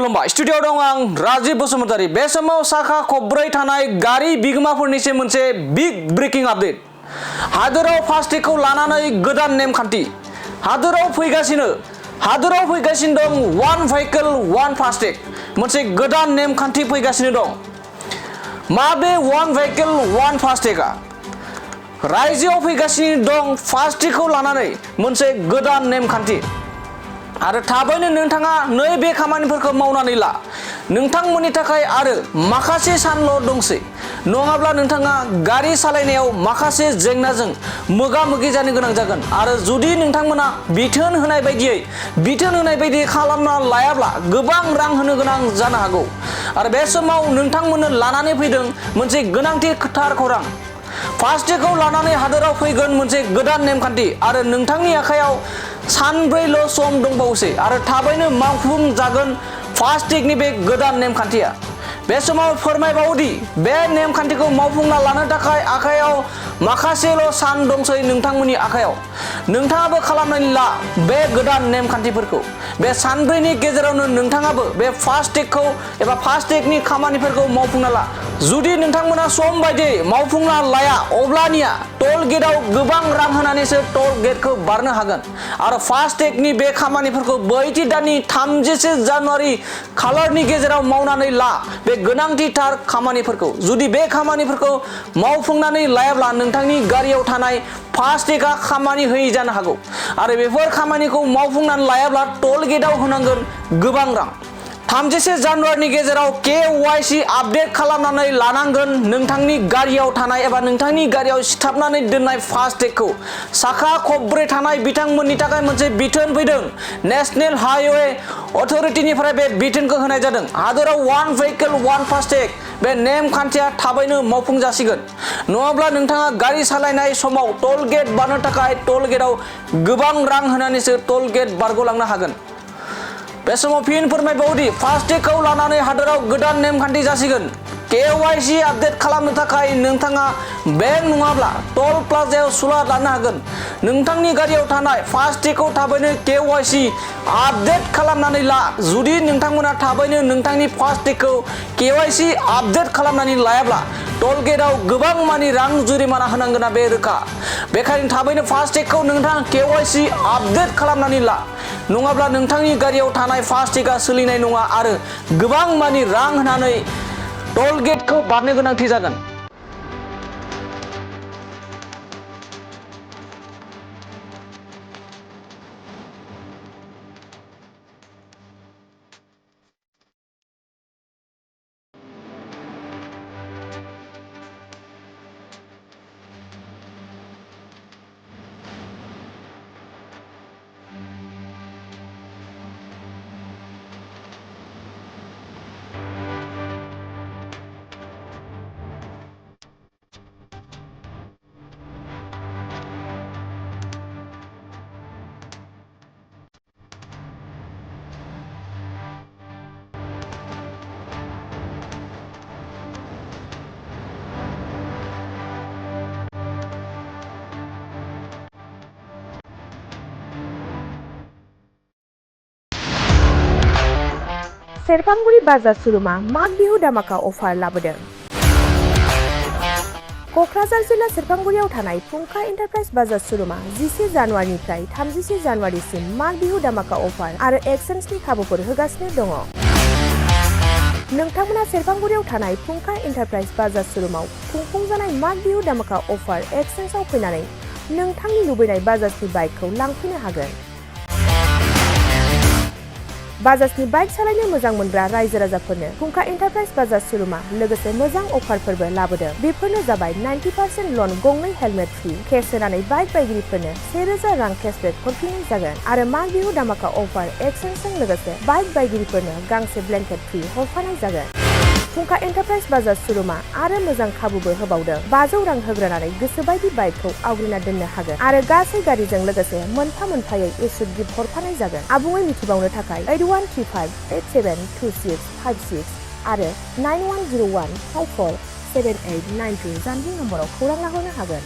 खुलुमबाय स्टुडियोआव दं आं राजीव बसुमतारी। बे समाव साखा खब्रै थानाय गारि बिगोमाफोरनिसिम मोनसे बिग ब्रेकिं आपडेट। हादोराव फास्टेगखौ लानानै गोदान नेमखान्थि हादोराव फैगासिनो दं वान भेहिकल वान फास्टेग मोनसे गोदान नेमखान्थि फैगासिनो दं। मा बे वान भेहिकल वान फास्टेगआ? रायजोआव फैगासिनो दं फास्टेगखौ लानानै मोनसे गोदान नेमखान्थि आरो थाबैनो नोंथाङा नैबे खामानिफोरखौ मावनानै ला। नोंथांमोननि थाखाय आरो माखासे सानल' दंसै, नङाब्ला नोंथाङा गारि सालायनायाव माखासे जेंनाजों मोगा मोगि जानो गोनां जागोन। आरो जुदि नोंथांमोना बिथोन होनाय बायदियै खालामना लायाब्ला गोबां रां होनो गोनां जानो हागौ। आरो बे समाव नोंथांमोननो लानानै फैदों मोनसे गोनांथिथार खौरां। फास्टेगखौ लानानै हादोराव फैगोन मोनसे गोदान नेमखान्थि आरो नोंथांनि आखायाव सानब्रैल' सम दंबावोसै आरो थाबैनो मावफुंजागोन फास्टेगनि बे गोदान नेमखान्थिया। बे समाव फोरमायबावोदि बे नेमखान्थिखौ मावफुंना लानो थाखाय आखायाव माखासेल' सान दंसै नोंथांमोननि आखायाव। नोंथाङाबो खालामनानै ला बे गोदान नेमखान्थिफोरखौ। बे सानब्रैनि गेजेरावनो नोंथाङाबो बे फास्टेगखौ एबा फास्टेगनि खामानिफोरखौ मावफुंना ला। जुदि नोंथांमोना सम बायदियै मावफुंना लाया अब्लानिया टल गेटआव गोबां रां होनानैसो टल गेटखौ बारनो हागोन। आरो फास्टेगनि बे खामानिफोरखौ बैथि दाननि 30 जानुवारि खालारनि गेजेराव मावनानै ला बे गोनांथिथार खामानिफोरखौ। जुदि बे खामानिफोरखौ मावफुंनानै लायाब्ला नोंथांनि गारियाव थानाय फास्टेगआ खामानि होयै जानो हागौ आरो बेफोर खामानिखौ मावफुंनानै लायाब्ला टल गेटआव होनांगोन गोबां रां। 30 जानुवारिनि गेजेराव KYC आपडेट खालामनानै लानांगोन नोंथांनि गारियाव थानाय एबा नोंथांनि गारियाव सिथाबनानै दोननाय फास्टेगखौ। साखा खब्रै थानाय बिथांमोननि थाखाय मोनसे बिथोन फैदों। नेशनेल हाइवे अथ'रिटिनिफ्राय बे बिथोनखौ होनाय जादों। हादोराव वान भेहिकल वान फास्टेग बे नेमखान्थिया थाबैनो मावफुंजासिगोन। नङाब्ला नोंथाङा गारि सालायनाय समाव टल गेट बारनो थाखाय टल गेटआव गोबां रां होनानैसो टल गेट बारग'लांनो हागोन। बे समाव फिन फोरमायबावोदि फास्टेगखौ लानानै हादोराव गोदान नेमखान्थि जासिगोन। KYC आपडेट खालामनो थाखाय नोंथाङा बेंक नङाब्ला टल प्लाजायाव सुलाद लानो हागोन। नोंथांनि गारियाव थानाय फास्टेगखौ थाबैनो KYC आपडेट खालामनानै ला। जुदि नोंथांमोना थाबैनो नोंथांनि फास्टेगखौ KYC आपडेट खालामनानै लायाब्ला टल गेटआव गोबां मानि रां जुरिमाना होनांगोना बे रोखा। बेखायनो थाबैनो फास्टेगखौ नोंथाङा KYC आपडेट खालामनानै ला, नङाब्ला नोंथांनि गारियाव थानाय फास्टेगआ सोलिनाय नङा आरो गोबां मानि रां होनानै टल गेटखौ बारनो गोनांथि जागोन। सेरफांगुरि बाजार सुरुमा माग बिहु दामाका अफार लाबोदों। क'क्राझार जिल्ला सेरफांगुरियाव थानाय फुंखा एन्टारप्राइज बाजार सुरुमा 11 जानुवारिनिफ्राय 30 जानुवारिसिम माग बिहु दामाका अफार आरो एक्सचेन्जनि खाबुफोर होगासिनो दङ। नोंथांमोना सेरफांगुरियाव थानाय फुंखा एन्टारप्राइज बाजार सुरुमाव खुंफुंजानाय माग बिहु दामाका अफार एक्सचेन्जआव फैनानै नोंथांनि लुबैनाय बाजाजनि बाइकखौ लांफैनो हागोन। बाजाजनि बाइक सालायनो मोजां मोनग्रा रायजो राजाफोरनो फुंखा एन्टारप्राइज बाजार सुरुमा लोगोसे मोजां अफारफोरबो लाबोदों। बेफोरनो जाबाय 90% लन, गंनै हेलमेट फ्रि, केस होनानै बाइक बायगिरिफोरनो 1000 रां केसबेक हरफिननाय जागोन आरो माग बिहु दामाका अफार एक्सचेन्जजों लोगोसे बाइक बायगिरिफोरनो गांसे ब्लेंकेट फ्रि हरफानाय जागोन। फुंखा एन्टारप्राइज बाजार सुरुमा आरो मोजां खाबुबो होबावदों। 500 रां होग्रोनानै गोसोबायदि बाइकखौ आवग्रिना दोननो हागोन आरो गासै गारिजों लोगोसे मोनफा मोनफायै इस्यु गिफ्ट हरफानाय जागोन। आबुङै मिथिबावनो थाखाय 8135872656 आरो 9101547892 जानबुं नम्बराव खौरां लाहरनो हागोन।